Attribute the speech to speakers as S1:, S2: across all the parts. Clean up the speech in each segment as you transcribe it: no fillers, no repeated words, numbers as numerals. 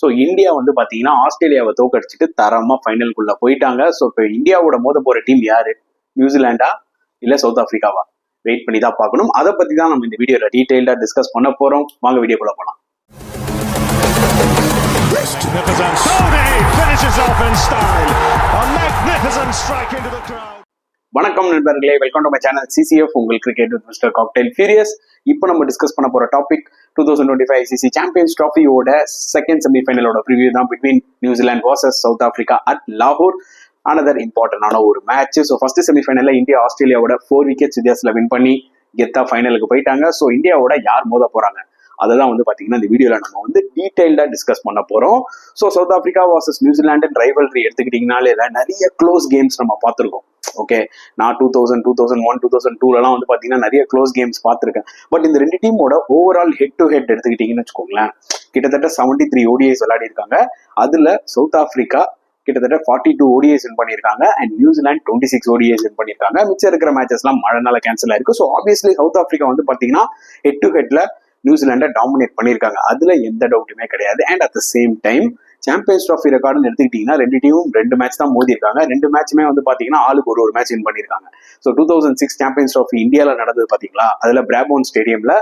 S1: So India வந்து பார்த்தீங்கன்னா ஆஸ்திரேலியாவை தோக்கடிச்சிட்டு தரமாக ஃபைனலுக்குள்ள போயிட்டாங்க. ஸோ இப்போ இந்தியாவோட மோத போகிற டீம் யாரு? நியூசிலாண்டா இல்லை சவுத் ஆஃப்ரிக்காவா? வெயிட் பண்ணி தான் பார்க்கணும். அதை பற்றி தான் நம்ம இந்த வீடியோவில் டீட்டெயிலாக டிஸ்கஸ் பண்ண போகிறோம். வாங்க வீடியோக்குள்ள போகலாம். வணக்கம் நண்பர்களே, welcome to my channel CCF, உங்கள் cricket with mister cocktail furious. இப்போ நம்ம டிஸ்கஸ் பண்ண போற டாபிக் 2025 ஐசிசி சாம்பியன்ஸ் ட்ராஃபியோட செகண்ட் செமிஃபைனலோட ப்ரிவியூ தான், between New Zealand versus South Africa at லாகூர். அனதர் இம்பார்ட்டன்டான ஒரு மேட்ச். ஸோ ஃபர்ஸ்ட் செமிஃபைனல்ல இந்தியா ஆஸ்திரேலியாவோட 4 விக்கெட்ஸ் வித்தியாசத்தில் வின் பண்ணி கெத்தா ஃபைனலுக்கு போயிட்டாங்க. ஸோ இந்தியாவோட யார் மோத போறாங்க அதெல்லாம் வந்து பாத்தீங்கன்னா இந்த வீடியோல நம்ம வந்து டீடைல்டா டிஸ்கஸ் பண்ண போறோம். So South Africa versus New Zealand rivalry எடுத்துக்கிட்டீங்கனாலே நிறைய க்ளோஸ் கேம்ஸ் நம்ம பார்த்துருக்கோம். ஓகே, நான் 2000, 2001, 2002 வந்து பாத்தீங்கன்னா நிறைய க்ளோஸ் கேம்ஸ் பார்த்துருக்கேன். பட் இந்த ரெண்டு டீமோட ஓவரால் ஹெட் டு ஹெட் எடுத்துக்கிட்டீங்கன்னு வச்சுக்கோங்களேன், கிட்டத்தட்ட 73 ஓடிஐஸ் விளையாடி இருக்காங்க. அதுல சவுத் ஆஃப்ரிக்கா கிட்டத்தட்ட 42 ஓடிஐஸ் வின் பண்ணியிருக்காங்க அண்ட் நியூசிலாந்து 26 ஓடிஐஸ் வின் பண்ணியிருக்காங்க. மிச்சம் இருக்கிற மேட்சஸ் எல்லாம் மழைனால கேன்சல் ஆயிருக்கு. ஸோ ஆப்வியஸ்லி சவுத் ஆஃப்ரிக்கா வந்து பாத்தீங்கன்னா ஹெட் டு ஹெட்ல நியூசிலாண்டை டாமினேட் பண்ணியிருக்காங்க, அதுல எந்த டவுட்டுமே கிடையாது. And at the same time champions trophy ரெக்கார்டுன்னு எடுத்துக்கிட்டீங்கன்னா ரெண்டு டீமும் 2 மேட்ச் தான் மோதி இருக்காங்க. 2 மேட்சுமே வந்து பாத்தீங்கன்னா ஆளுக்கு ஒரு மேட்ச் வின் பண்ணியிருக்காங்க. ஸோ 2006 சாம்பியன்ஸ் ட்ராஃபி இந்தியாவில் நடந்தது பாத்தீங்களா, அதுல பிராபோன் ஸ்டேடியம்ல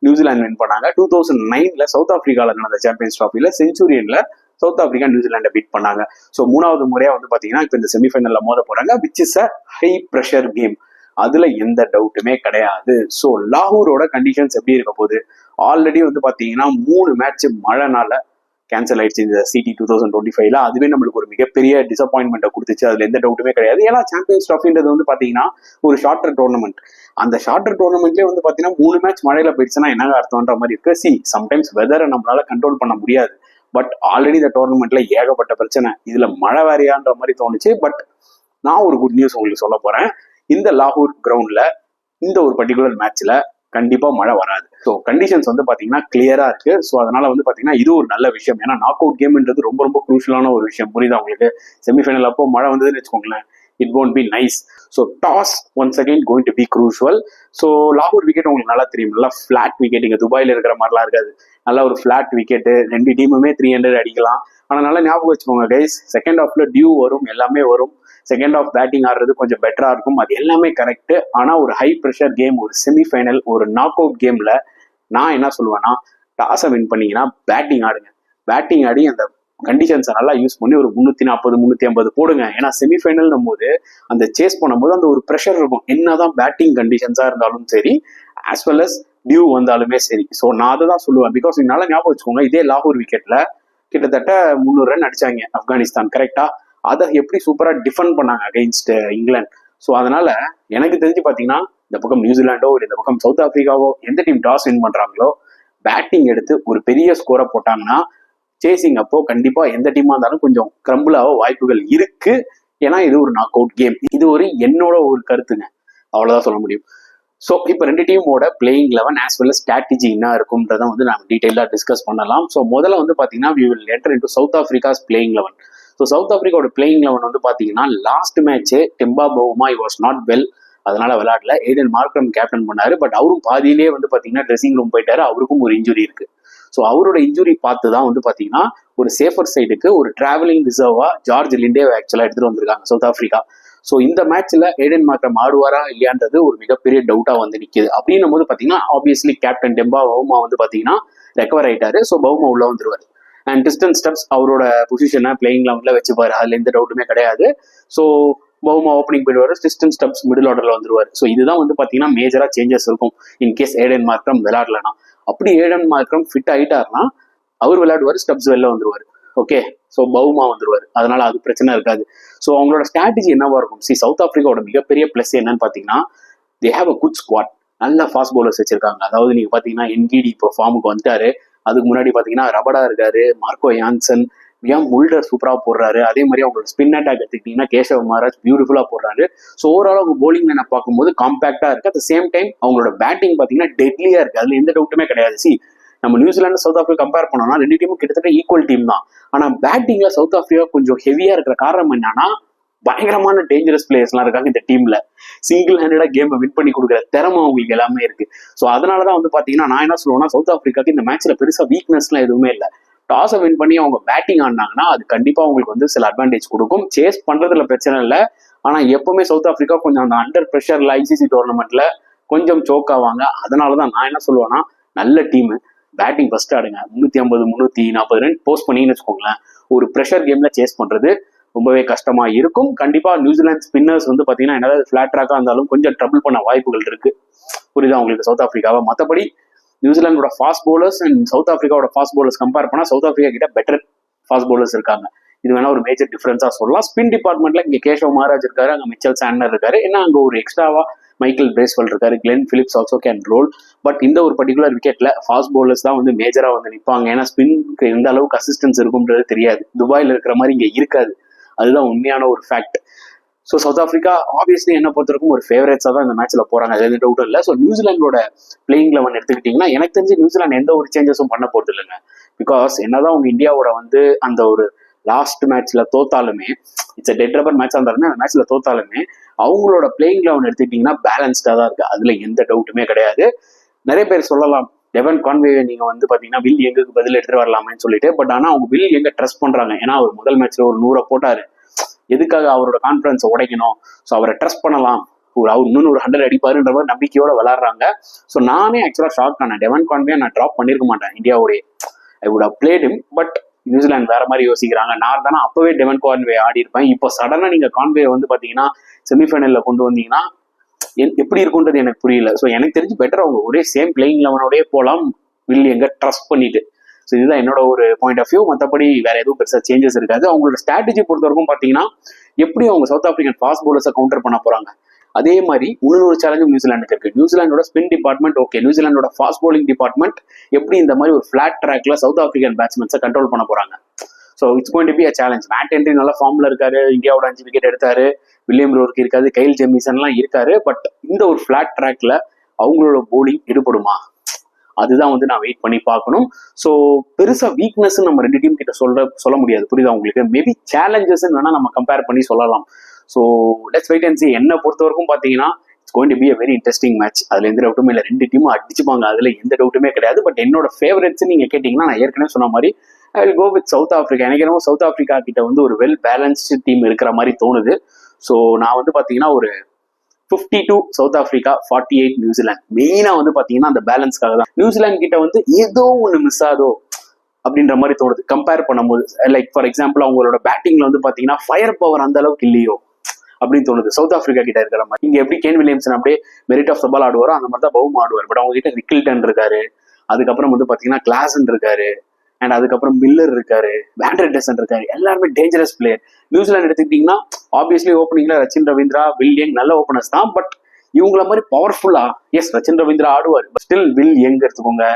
S1: நியூசிலாந்து வின் பண்ணாங்க. 2009 சவுத் ஆஃப்ரிக்காவில் நடந்த சாம்பியன்ஸ் ட்ராஃபில செஞ்சுரியன்ல சவுத் ஆஃப்ரிக்கா நியூசிலாண்டை பீட் பண்ணாங்க. ஸோ 3வது முறையா வந்து பாத்தீங்கன்னா இப்போ இந்த செமிஃபைனல்ல மோத போறாங்க, which is a high pressure game, அதுல எந்த டவுட்டுமே கிடையாது. ஸோ லாகூரோட கண்டிஷன்ஸ் எப்படி இருக்க போகுது? ஆல்ரெடி வந்து பாத்தீங்கன்னா 3 மேட்ச் மழைனால கேன்சல் ஆயிடுச்சு இந்த சிடி 2025ல. அதுவே நம்மளுக்கு ஒரு மிகப்பெரிய டிசப்பாயின்மெண்ட்டை கொடுத்துச்சு, அதுல எந்த டவுட்டுமே கிடையாது. ஏன்னா சாம்பியன்ஸ் ட்ராஃபின்றது வந்து பாத்தீங்கன்னா ஒரு ஷார்ட்டர் டோர்னமெண்ட். அந்த ஷார்ட்டர் டோர்னமெண்ட்லேயே வந்து பாத்தீங்கன்னா 3 மேட்ச் மழையில போயிடுச்சுன்னா என்னங்க அர்த்தம்ன்ற மாதிரி இருக்கு. சம்டைம்ஸ் வெதரை நம்மளால கண்ட்ரோல் பண்ண முடியாது. பட் ஆல்ரெடி இந்த டோர்னமெண்ட்ல ஏகப்பட்ட பிரச்சனை, இதுல மழை வேறையான்ற மாதிரி தோணுச்சு. பட் நான் ஒரு குட் நியூஸ் உங்களுக்கு சொல்ல போறேன். இந்த லாகூர் கிரவுண்ட்ல இந்த ஒரு பர்டிகுலர் மேட்ச்ல கண்டிப்பா மழை வராது. ஸோ கண்டிஷன்ஸ் வந்து பாத்தீங்கன்னா கிளியரா இருக்கு. ஸோ அதனால வந்து பாத்தீங்கன்னா இது ஒரு நல்ல விஷயம். ஏன்னா நாக் அவுட் கேம்ன்றது ரொம்ப ரொம்ப குரூஷியலான ஒரு விஷயம். புரியுதா உங்களுக்கு? செமிஃபைனல் அப்போ மழை வந்ததுன்னு வச்சுக்கோங்களேன், it won't be nice. So toss once again going to be crucial. So லாகூர் விக்கெட் உங்களுக்கு நல்லா தெரியும், நல்லா ஃபிளாட் விக்கெட். இங்க துபாயில இருக்கிற மாதிரிலாம் இருக்காது, நல்லா ஒரு ஃபிளாட் விக்கெட்டு. 2 டீமுமே 300 அடிக்கலாம். ஆனால் நல்லா ஞாபகம் வச்சுக்கோங்க கைஸ், செகண்ட் ஹாஃப்ல டியூ வரும், எல்லாமே வரும். செகண்ட் ஆஃப் பேட்டிங் ஆடுறது கொஞ்சம் பெட்டரா இருக்கும், அது எல்லாமே கரெக்ட். ஆனா ஒரு ஹை ப்ரெஷர் கேம், ஒரு செமிஃபைனல், ஒரு நாக் அவுட் கேம்ல நான் என்ன சொல்லுவேன்னா, டாஸை வின் பண்ணீங்கன்னா பேட்டிங் ஆடுங்க. பேட்டிங் ஆடி அந்த கண்டிஷன்ஸை நல்லா யூஸ் பண்ணி ஒரு 340, 350 போடுங்க. ஏன்னா செமிஃபைனல் போது அந்த சேஸ் பண்ணும்போது அந்த ஒரு ப்ரெஷர் இருக்கும், என்னதான் பேட்டிங் கண்டிஷன்ஸா இருந்தாலும் சரி, ஆஸ் வெல் அஸ் டியூ வந்தாலுமே சரி. ஸோ நான் அதை தான் சொல்லுவேன். பிகாஸ் நல்லா ஞாபகம் வச்சுக்கோங்க, இதே லாகூர் விக்கெட்ல கிட்டத்தட்ட 300 ரன் அடிச்சாங்க ஆப்கானிஸ்தான், கரெக்டா? அதை எப்படி சூப்பரா டிஃபெண்ட் பண்ணாங்க அகைன்ஸ்ட் இங்கிலாந்து. ஸோ அதனால எனக்கு தெரிஞ்சு பாத்தீங்கன்னா இந்த பக்கம் நியூசிலாண்டோ இல்லை இந்த பக்கம் சவுத் ஆஃப்ரிக்காவோ எந்த டீம் டாஸ் வின் பண்றாங்களோ பேட்டிங் எடுத்து ஒரு பெரிய ஸ்கோரை போட்டாங்கன்னா சேசிங் அப்போ கண்டிப்பா எந்த டீமா இருந்தாலும் கொஞ்சம் கிரம்பிள் ஆக வாய்ப்புகள் இருக்கு. ஏன்னா இது ஒரு நாக் அவுட் கேம். இது ஒரு என்னோட ஒரு கருத்துங்க, அவ்வளவுதான் சொல்ல முடியும். ஸோ இப்போ 2 டீமோட பிளேயிங் 11 ஆஸ் வெல் ஸ்ட்ராட்டஜி என்ன இருக்கும்ன்றத வந்து நம்ம டீடைலாக டிஸ்கஸ் பண்ணலாம். ஸோ முதல்ல வந்து பாத்தீங்கன்னா we will enter into South Africa's playing 11. So South ஆஃப்ரிக்காவோட பிளேயிங் 11 வந்து பாத்தீங்கன்னா லாஸ்ட் மேட்சே Temba Bavuma was not well, அதனால விளையாடல. ஏடன் மார்க்ரம் கேப்டன் பண்ணாரு. பட் அவரும் பாதியிலேயே வந்து பாத்தீங்கன்னா ட்ரெஸ்ஸிங் ரூம் போயிட்டாரு, அவருக்கும் ஒரு இன்ஜுரி இருக்கு. ஸோ அவரோட இன்ஜுரி பார்த்து தான் வந்து பாத்தீங்கன்னா ஒரு சேஃபர் சைடுக்கு ஒரு டிராவலிங் ரிசர்வா ஜார்ஜ் லிண்டேவை ஆக்சுவலா எடுத்துட்டு வந்திருக்காங்க சவுத் ஆஃப்ரிக்கா. ஸோ இந்த மேட்ச்ல ஏடன் மார்க்ரம் ஆடுவாரா இல்லையான்றது ஒரு மிகப்பெரிய டவுட்டா வந்து நிக்குது. அப்படின்னும் போது பாத்தீங்கன்னா ஆப்வியஸ்லி கேப்டன் டெம்பா பவுமா வந்து பாத்தீங்கன்னா ரெக்கவர் ஆயிட்டாரு. ஸோ பவுமா உள்ள வந்துருவாரு. அண்ட் டிஸ்டன் ஸ்டப்ஸ் அவரோட பொசிஷனை பிளேயிங் 11ல வச்சுப்பாரு, அதுல எந்த டவுட்டுமே கிடையாது. ஸோ பவுமா ஓப்பனிங் போயிடுவாரு, டிஸ்டன் ஸ்டப்ஸ் மிடில் ஆர்டர்ல வந்துருவாரு. ஸோ இதுதான் வந்து பாத்தீங்கன்னா மேஜரா சேஞ்சஸ் இருக்கும் இன்கேஸ் ஏடன் மார்க்ரம் விளையாடலனா. அப்படி ஏடன் மார்க்ரம் ஃபிட் ஆயிட்டாருன்னா அவர் விளையாடுவாரு, ஸ்டப்ஸ் வெளில வந்துருவாரு. ஓகே, ஸோ பவுமா வந்துருவாரு, அதனால அது பிரச்சனை இருக்காது. ஸோ அவங்களோட ஸ்ட்ராட்டஜி என்னவா இருக்கும்? சவுத் ஆஃப்ரிக்காவோட மிகப்பெரிய பிளஸ் என்னன்னு பாத்தீங்கன்னா they have a good squad, நல்ல ஃபாஸ்ட் பவுலர்ஸ் வச்சிருக்காங்க. அதாவது நீங்க பாத்தீங்கன்னா என்கிடி இப்போ ஃபார்முக்கு வந்துட்டாரு, அதுக்கு முன்னாடி பாத்தீங்கன்னா ரபடா இருக்காரு, மார்க்கோ யான்சன், வியாம் முல்டர் சூப்பரா போடுறாரு. அதே மாதிரி அவங்களோட ஸ்பின் அட்டாக் எடுத்துக்கிட்டீங்கன்னா கேசவ் மகாராஜ் பியூட்டிஃபுல்லா போடுறாரு. ஸோ ஓவரால் அவங்க போலிங் லைனை பார்க்கும்போது காம்பாக்டா இருக்கு. அட் த சேம் டைம் அவங்களோட பேட்டிங் பாத்தீங்கன்னா டெட்லியா இருக்கு, அதுல எந்த டவுட்டுமே கிடையாது. நம்ம நியூசிலாந்து சவுத் ஆஃப்ரிக்கா கம்பேர் பண்ணோம்னா 2 டீமும் கிட்டத்தட்ட ஈக்குவல் டீம் தான். ஆனா பேட்டிங்ல சவுத் ஆஃப்ரிக்கா கொஞ்சம் ஹெவியா இருக்கிற காரணம் என்னன்னா பயங்கரமான டேஞ்சரஸ் பிளேயர்ஸ்லாம் இருக்காங்க இந்த டீம்ல. சிங்கிள் ஹேண்டடா கேம் வின் பண்ணி கொடுக்குற திறமை அவங்களுக்கு எல்லாமே இருக்கு. ஸோ அதனாலதான் வந்து பாத்தீங்கன்னா நான் என்ன சொல்லுவேன்னா சவுத் ஆஃப்ரிக்காக்கு இந்த மேட்ச்ல பெருசா வீக்னஸ்லாம் எதுவுமே இல்லை. டாஸை வின் பண்ணி அவங்க பேட்டிங் ஆடினாங்கன்னா அது கண்டிப்பா அவங்களுக்கு வந்து சில அட்வான்டேஜ் கொடுக்கும். சேஸ் பண்றதுல பிரச்சனை இல்லை, ஆனா எப்பவுமே சவுத் ஆப்பிரிக்கா கொஞ்சம் அந்த அண்டர் ப்ரெஷர்ல ஐசிசி டோர்னமெண்ட்ல கொஞ்சம் சோக் ஆவாங்க. அதனாலதான் நான் என்ன சொல்லுவேன்னா, நல்ல டீம் பேட்டிங் ஃபர்ஸ்ட் ஆடுங்க, 350 340 ரன் போஸ்ட் பண்ணின்னு வச்சுக்கோங்களேன். ஒரு ப்ரெஷர் கேம்ல சேஸ் பண்றது ரொம்பவே கஷ்டமா இருக்கும். கண்டிப்பா நியூசிலாந்து ஸ்பின்னர்ஸ் வந்து பாத்தீங்கன்னா என்னதாவது ஃபிளாட் ட்ராக்கா இருந்தாலும் கொஞ்சம் ட்ரபிள் பண்ண வாய்ப்புகள் இருக்கு. புரியுதா உங்களுக்கு சவுத் ஆப்பிரிக்காவை? மற்றபடி நியூசிலாண்டோட ஃபாஸ்ட் பவுலர்ஸ் அண்ட் சவுத் ஆப்பிரிக்காவோட ஃபாஸ்ட் பவுலர்ஸ் கம்பேர் பண்ணா சவுத் ஆப்பிரிக்கா கிட்ட பெட்டர் ஃபாஸ்ட் பவுலர்ஸ் இருக்காங்க. இது வேணா ஒரு மேஜர் டிஃபரன்ஸா சொல்லலாம். ஸ்பின் டிபார்ட்மெண்ட்ல இங்க கேஷவ் மகாராஜ் இருக்காரு, அங்க மிச்சல் சாண்டர் இருக்காரு, ஏன்னா அங்க ஒரு எக்ஸ்ட்ராவா மைக்கேல் பிரேஸ்வெல் இருக்காரு, Glenn Phillips also can roll. But இந்த ஒரு பர்டிகுலர் விக்கெட்ல ஃபாஸ்ட் பவுலர்ஸ் தான் வந்து மேஜரா வந்து நிற்பாங்க. ஏன்னா ஸ்பின்க்கு எந்த அளவுக்கு அசிஸ்டன்ஸ் இருக்கும்ன்றது தெரியாது. துபாயில இருக்கிற மாதிரி இங்க இருக்காது, அதுதான் உண்மையான ஒரு fact. So south Africa obviously என்ன பொறுத்தவரைக்கும் ஒரு ஃபேவரேட்ஸாக தான் இந்த மேட்ச்ல போறாங்க, அது எந்த டவுட்டும் இல்லை. ஸோ நியூசிலாண்டோட பிளேயிங் லெவன் எடுத்துக்கிட்டீங்கன்னா எனக்கு தெரிஞ்சு நியூசிலாந்து எந்த ஒரு சேஞ்சஸும் பண்ண போறது இல்லைங்க. பிகாஸ் என்னதான் அவங்க இந்தியாவோட வந்து அந்த ஒரு லாஸ்ட் மேட்ச்ல தோத்தாலுமே, இட்ஸ் டெட் ரப்பர் மேட்ச் இருந்தாலுமே அந்த மேட்ச்ல தோத்தாலுமே அவங்களோட பிளேயிங் லெவன் எடுத்துக்கிட்டீங்கன்னா பேலன்ஸ்டா தான் இருக்கு, அதுல எந்த டவுட்டுமே கிடையாது. நிறைய பேர் சொல்லலாம் டெவன் கான்வே நீங்க வந்து பாத்தீங்கன்னா வில் எங்குக்கு பதில் எடுத்துட்டு வரலாமேன்னு சொல்லிட்டு, பட் ஆனா அவங்க வில் எங்க ட்ரஸ்ட் பண்றாங்க. ஏன்னா அவர் முதல் மேட்ச்ல ஒரு 100 போட்டாரு, எதுக்காக அவரோட கான்பிடன்ஸ் உடைக்கணும். ஸோ அவரை ட்ரஸ்ட் பண்ணலாம், அவர் இன்னொன்று ஒரு 100 அடிப்பாருன்ற மாதிரி நம்பிக்கையோட விளாடுறாங்க. ஸோ நானே ஆக்சுவலா ஷாக் ஆனேன், டெவன் கான்வே நான் ட்ராப் பண்ணிருக்க மாட்டேன் இந்தியாவோடைய, I would have played him. But New Zealand வேற மாதிரி யோசிக்கிறாங்க. நான் தானே அப்பவே டெவன் கான்வே ஆடி இருப்பேன். இப்போ சடனா நீங்க கான்வே வந்து பாத்தீங்கன்னா செமிஃபைனல்ல கொண்டு வந்தீங்கன்னா எப்படி இருக்குன்றது எனக்கு புரியல. ஸோ எனக்கு தெரிஞ்சு பெட்டர் அவங்க ஒரே சேம் பிளேயிங் லெவனோடய போகலாம், வில் எங்க ட்ரஸ்ட் பண்ணிட்டு. ஸோ இதுதான் என்னோட ஒரு பாயிண்ட் ஆஃப் வியூ. மற்றபடி வேற எதுவும் பெருசாக சேஞ்சஸ் இருக்காது. அவங்களோட ஸ்ட்ராட்டஜி பொறுத்த வரைக்கும் பார்த்தீங்கன்னா எப்படி அவங்க சவுத் ஆப்பிரிக்கன் ஃபாஸ்ட் பவுலர்ஸை கவுண்டர் பண்ண போறாங்க, அதே மாதிரி இன்னொரு சேலஞ்சும் நியூசிலாந்துக்கு இருக்கு. நியூசிலாண்டோட ஸ்பின் டிபார்ட்மெண்ட் ஓகே, நியூசிலாண்டோட ஃபாஸ்ட் பவுலிங் டிபார்ட்மெண்ட் எப்படி இந்த மாதிரி ஒரு ஃபிளாட் ட்ராக்ல சவுத் ஆப்பிரிக்கன் பேட்ஸ்மேன்ஸை கண்ட்ரோல் பண்ண போறாங்க. So it's going to be a challenge. Mat Henry நல்ல ஃபார்ம்ல இருக்காரு, இந்தியாவோட 5 விக்கெட் எடுத்தாரு, வில்லியம் ரோர்க்கு இருக்காது, கைல் ஜெமிசன்லாம் இருக்காரு. பட் இந்த ஒரு ஃபிளாட் ட்ராக்ல அவங்களோட பவுலிங் ஈடுபடுமா, அதுதான் வந்து நான் வெயிட் பண்ணி பார்க்கணும். ஸோ பெருசா வீக்னஸ் நம்ம ரெண்டு டீம் கிட்ட சொல்ல முடியாது, புரியுதா உங்களுக்கு? மேபி சேலஞ்சஸ் வேணா நம்ம கம்பேர் பண்ணி சொல்லலாம். ஸோ லெட்ஸ் வெயிட் அண்ட் சீ. என்ன பொறுத்த வரைக்கும் பார்த்தீங்கன்னா it's going to be a very interesting match. அதுல எந்த டவுட்டுமே இல்லை, ரெண்டு டீமும் அடிச்சுப்பாங்க, அதுல எந்த டவுட்டுமே கிடையாது. பட் என்னோட ஃபேவரட்ஸ் நீங்க கேட்டீங்கன்னா நான் ஏற்கனவே சொன்ன மாதிரி I will go with South Africa. எனக்கு என்னவோ சவுத் ஆப்பிரிக்கா கிட்ட வந்து ஒரு வெல் பேலன்ஸ்டு டீம் இருக்கிற மாதிரி தோணுது. ஸோ நான் வந்து பாத்தீங்கன்னா ஒரு 52 சவுத் ஆப்பிரிக்கா, 48 நியூசிலாந்து. மெயினா வந்து பாத்தீங்கன்னா அந்த பேலன்ஸ்க்காக தான். நியூசிலாந்து கிட்ட வந்து ஏதோ ஒண்ணு மிஸ் ஆகுதோ அப்படின்ற மாதிரி தோணுது கம்பேர் பண்ணும்போது. லைக் ஃபார் எக்ஸாம்பிள் அவங்களோட பேட்டிங்ல வந்து பாத்தீங்கன்னா ஃபயர் பவர் அந்த அளவுக்கு இல்லையோ அப்படின்னு தோணுது சவுத் ஆப்பிரிக்கா கிட்ட இருக்கிற மாதிரி. இங்க எப்படி கேன் வில்லியம்சன் அப்படியே மெரிட் ஆஃப் த பால் ஆடுவாரோ அந்த மாதிரி தான் பவும் ஆடுவார். பட் அவங்க கிட்ட ரிக்கில்டன் இருக்காரு, அதுக்கப்புறம் வந்து பாத்தீங்கன்னா கிளாசன் இருக்காரு, அண்ட் அதுக்கப்புறம் மில்லர் இருக்காரு, வேண்டர்டெசன் இருக்காரு, எல்லாருமே டேஞ்சரஸ் பிளேயர். நியூசிலாந்து எடுத்துக்கிட்டீங்கன்னா ஆப்வியஸ்லி ஓப்பனிங்ல ரச்சின் ரவீந்திரா, வில் யங் நல்ல ஓப்பனர்ஸ் தான். பட் இவங்கள மாதிரி பவர்ஃபுல்லா, எஸ் ரச்சின் ரவீந்திரா ஆடுவார், பட் ஸ்டில் வில் யங் எடுத்துக்கோங்க,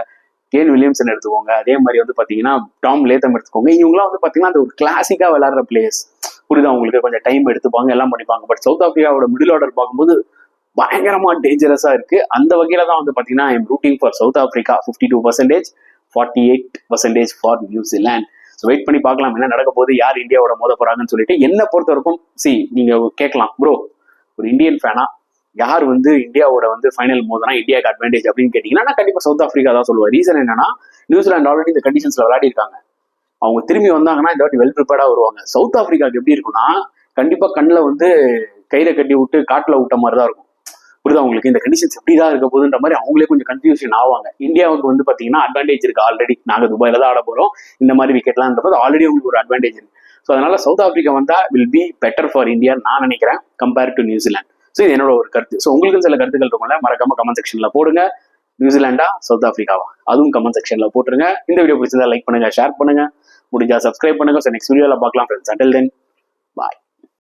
S1: கேன் வில்லியம்சன் எடுத்துக்கோங்க, அதே மாதிரி வந்து பாத்தீங்கன்னா டாம் லேத்தம் எடுத்துக்கோங்க. இவங்களாம் வந்து பாத்தீங்கன்னா அந்த ஒரு கிளாசிக்கா விளையாடுற பிளேயர்ஸ், புரியுதா உங்களுக்கு? கொஞ்சம் டைம் எடுத்துப்பாங்க, எல்லாம் பண்ணிப்பாங்க. பட் சவுத் ஆப்பிரிக்காவோட மிடில் ஆர்டர் பார்க்கும்போது பயங்கரமா டேஞ்சரஸா இருக்கு. அந்த வகையில தான் வந்து பாத்தீங்கன்னா I am rooting for South Africa 52%, 48% for New Zealand. So wait பண்ணி பார்க்கலாம் என்ன நடக்க போகுது, யார் இந்தியாவோட மோத போறாங்கன்னு சொல்லிட்டு. என்ன பொறுத்த வரைக்கும் நீங்க கேட்கலாம், ப்ரோ ஒரு இந்தியன் ஃபேனா யார் வந்து இந்தியாவோட வந்து ஃபைனல் மோதனா இந்தியாவுக்கு அட்வான்டேஜ் அப்படின்னு கேட்டீங்கன்னா நான் கண்டிப்பா சவுத் ஆப்பிரிக்கா தான் சொல்லுவேன். ரீசன் என்னன்னா நியூசிலாந்து ஆல்ரெடி இந்த கண்டிஷன்ஸ்ல விளையாடி இருக்காங்க, அவங்க திரும்பி வந்தாங்கன்னா இந்த வாட்டி வெல் ப்ரிப்பேர்டா வருவாங்க. சவுத் ஆப்பிரிக்காவுக்கு எப்படி இருக்குன்னா கண்டிப்பா கண்ணில் வந்து கயிறை கட்டி விட்டு காட்டுல விட்ட மாதிரி தான் இருக்கும், புரியுதா உங்களுக்கு? இந்த கண்டிஷன்ஸ் எப்படிதான் இருக்க போகுதுன்ற மாதிரி அவங்களே கொஞ்சம் கன்ஃபியூஷன் ஆவாங்க. இந்தியாவுக்கு வந்து பாத்தீங்கன்னா அட்வான்டேஜ் இருக்கு, ஆல்ரெடி நாங்க துபாயில தான் ஆட போறோம், இந்த மாதிரி விக்கெட்லாம் ஆல்ரெடி உங்களுக்கு ஒரு அட்வான்டேஜ் இருக்கு. ஸோ அதனால சவுத் ஆப்பிரிக்கா வந்தா will be better for India நான் நினைக்கிறேன் கம்பேர் டு நியூசிலாந்து. ஸோ இது என்னோட ஒரு கருத்து. ஸோ உங்களுக்கு சில கருத்துக்கள் இருக்கும்ல, மறக்காம கமெண்ட் செக்ஷன்ல போடுங்க. நியூசிலாண்டா சவுத் ஆப்பிரிக்காவா அதுவும் கமெண்ட் செக்ஷன்ல போட்டுருங்க. இந்த வீடியோ பிடிச்சிருந்தா லைக் பண்ணுங்க, ஷேர் பண்ணுங்க, முடிஞ்சா சப்ஸ்கிரைப் பண்ணுங்க. ஸோ நெக்ஸ்ட் வீடியோல பார்க்கலாம் ஃப்ரெண்ட்ஸ். Until then